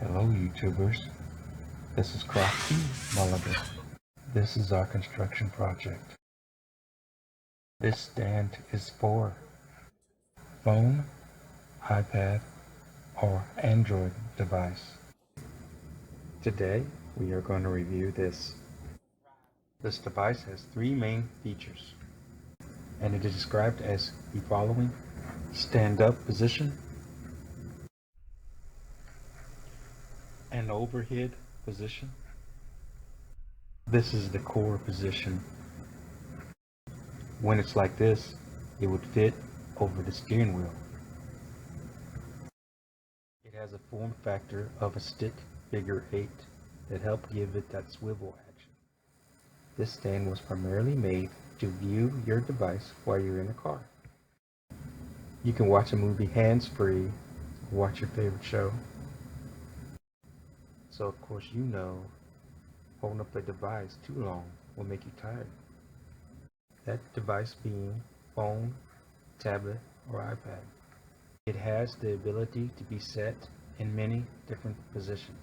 Hello YouTubers, this is Crafty Mulligan. This is our construction project. This stand is for phone, iPad, or Android device. Today we are going to review this. This device has three main features, and it is described as the following: stand up position, an overhead position. This is the core position. When it's like this, it would fit over the steering wheel. It has a form factor of a stick figure 8 that helped give it that swivel action. This stand was primarily made to view your device while you're in a car. You can watch a movie hands-free, watch your favorite show. So of course you know, holding up the device too long will make you tired. That device being phone, tablet, or iPad. It has the ability to be set in many different positions.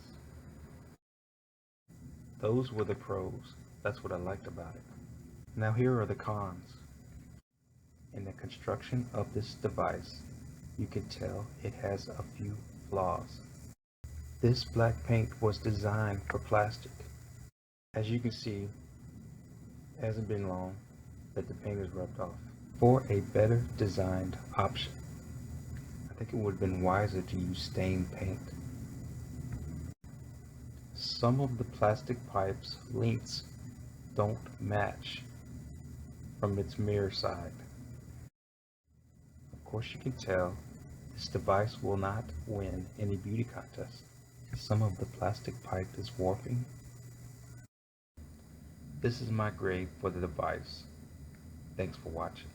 Those were the pros. That's what I liked about it. Now here are the cons. In the construction of this device, you can tell it has a few flaws. This black paint was designed for plastic. As you can see, it hasn't been long that the paint is rubbed off. For a better designed option, I think it would have been wiser to use stained paint. Some of the plastic pipe's lengths don't match from its mirror side. Of course you can tell this device will not win any beauty contest. Some of the plastic pipe is warping. This is my grade for the device. Thanks for watching.